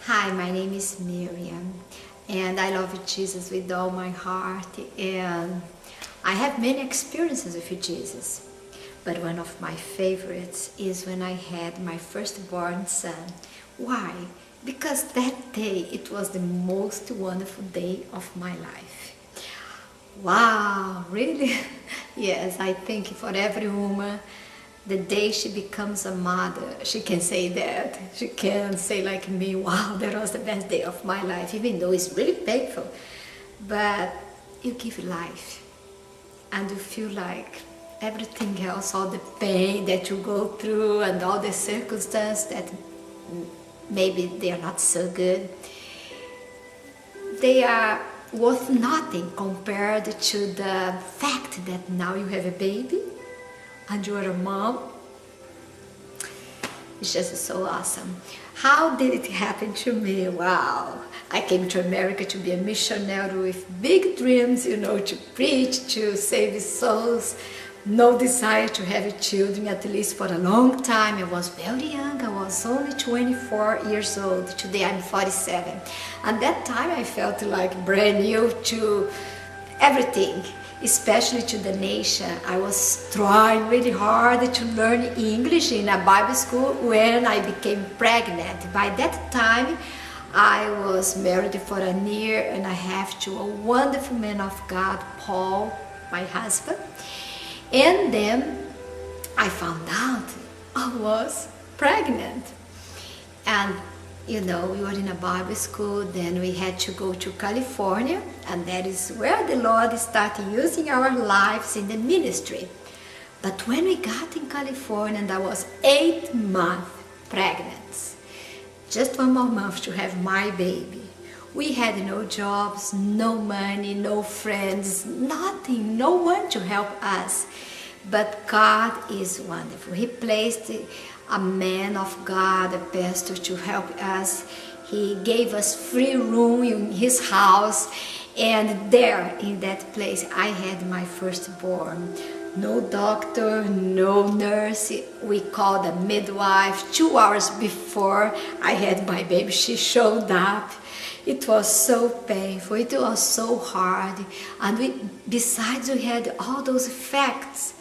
Hi, my name is Miriam, and I love Jesus with all my heart, and I have many experiences with Jesus. But one of my favorites is when I had my firstborn son. Why? Because that day it was the most wonderful day of my life. Wow, really? Yes, I think for every woman, the day she becomes a mother, she can say that. She can say like me, wow, that was the best day of my life, even though it's really painful. But you give life and you feel like everything else, all the pain that you go through and all the circumstances that maybe they are not so good, they are worth nothing compared to the fact that now you have a baby and you are a mom. It's just so awesome. How did it happen to me? Wow. I came to America to be a missionary with big dreams, to preach, to save souls. No desire to have children, at least for a long time. I was very young. I was only 24 years old. Today I'm 47. And that time I felt like brand new to everything, especially to the nation. I was trying really hard to learn English in a Bible school when I became pregnant. By that time, I was married for a year and a half to a wonderful man of God, Paul, my husband. And then I found out I was pregnant. And we were in a Bible school, then we had to go to California, and that is where the Lord started using our lives in the ministry. But when we got in California, and I was 8 months pregnant, just 1 more month to have my baby. We had no jobs, no money, no friends, nothing, no one to help us. But God is wonderful. He placed a man of God, a pastor, to help us. He gave us free room in his house, and there in that place I had my firstborn. No doctor, no nurse. We called a midwife. 2 hours before I had my baby, she showed up. It was so painful, it was so hard, and besides we had all those facts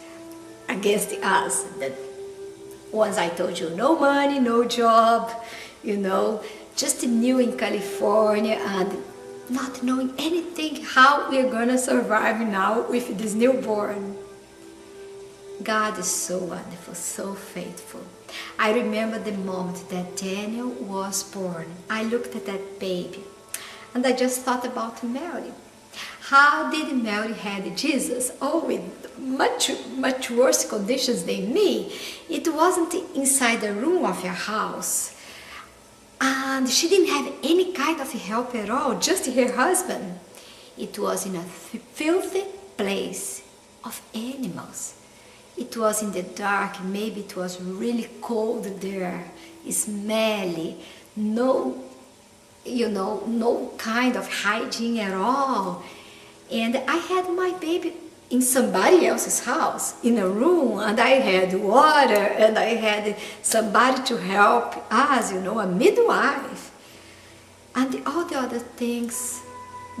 against us. That once I told you, no money, no job, just new in California and not knowing anything how we're gonna survive now with this newborn. God is so wonderful, so faithful. I remember the moment that Daniel was born. I looked at that baby and I just thought about Mary. How did Mary had Jesus? Oh, with much worse conditions than me. It wasn't inside the room of your house. And she didn't have any kind of help at all, just her husband. It was in a filthy place of animals. It was in the dark, maybe it was really cold there, smelly, no kind of hygiene at all. And I had my baby in somebody else's house, in a room, and I had water, and I had somebody to help us, a midwife. And all the other things,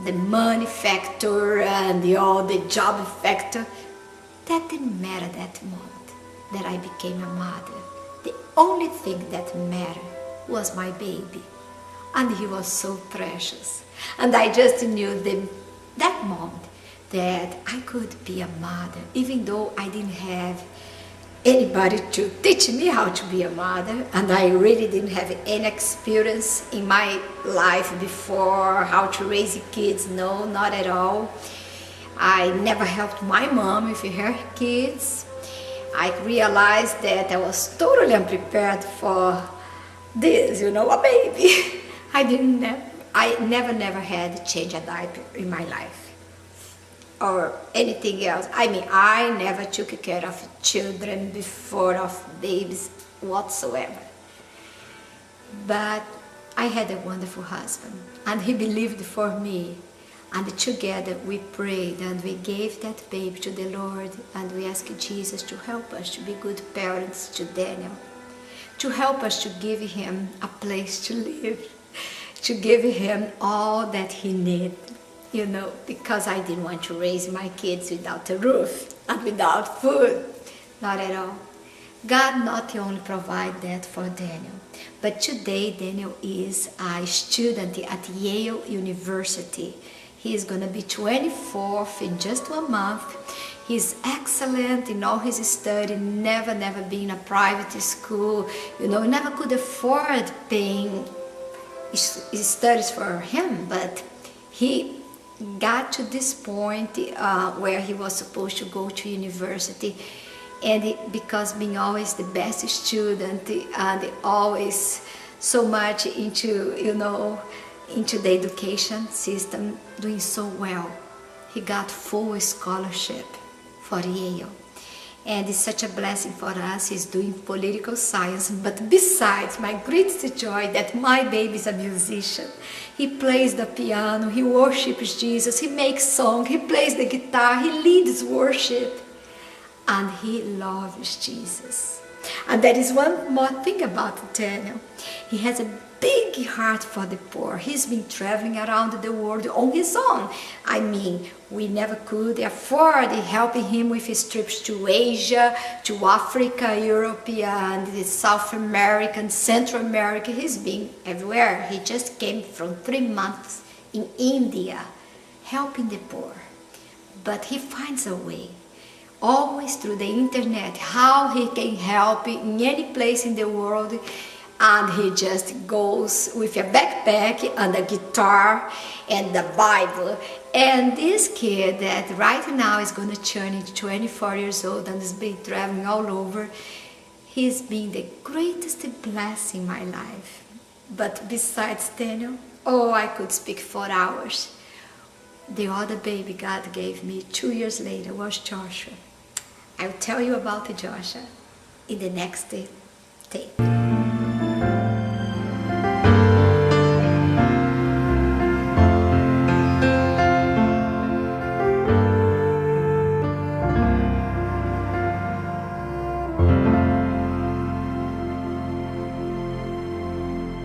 the money factor and all the job factor, that didn't matter that moment that I became a mother. The only thing that mattered was my baby. And he was so precious. And I just knew that moment that I could be a mother, even though I didn't have anybody to teach me how to be a mother, and I really didn't have any experience in my life before how to raise kids. No, not at all. I never helped my mom with her kids. I realized that I was totally unprepared for this, a baby. I never had to change a diaper in my life or anything else. I never took care of children before, of babies whatsoever. But I had a wonderful husband, and he believed for me. And together we prayed and we gave that baby to the Lord, and we asked Jesus to help us to be good parents to Daniel, to help us to give him a place to live. to give him all that he needed, you know, because I didn't want to raise my kids without a roof and without food. Not at all. God not only provide that for Daniel, but today Daniel is a student at Yale University. He is going to be 24th in just 1 month. He's excellent in all his study, never been in a private school, you know, never could afford paying his studies for him, but he got to this point where he was supposed to go to university, and because being always the best student and always so much into, you know, into the education system, doing so well, he got full scholarship for Yale. And it's such a blessing for us. He's doing political science, but besides, my greatest joy that my baby is a musician. He plays the piano, he worships Jesus, he makes songs, he plays the guitar, he leads worship, and he loves Jesus. And there is one more thing about Daniel. He has a big heart for the poor. He's been traveling around the world on his own. I mean, we never could afford helping him with his trips to Asia, to Africa, Europe, and South America, and Central America. He's been everywhere. He just came from 3 months in India, helping the poor. But he finds a way, always through the internet, how he can help in any place in the world. And he just goes with a backpack and a guitar and the Bible. And this kid that right now is going to turn into 24 years old and has been traveling all over, he's been the greatest blessing in my life. But besides Daniel, oh, I could speak for hours. The other baby God gave me 2 years later was Joshua. I'll tell you about Joshua in the next tape.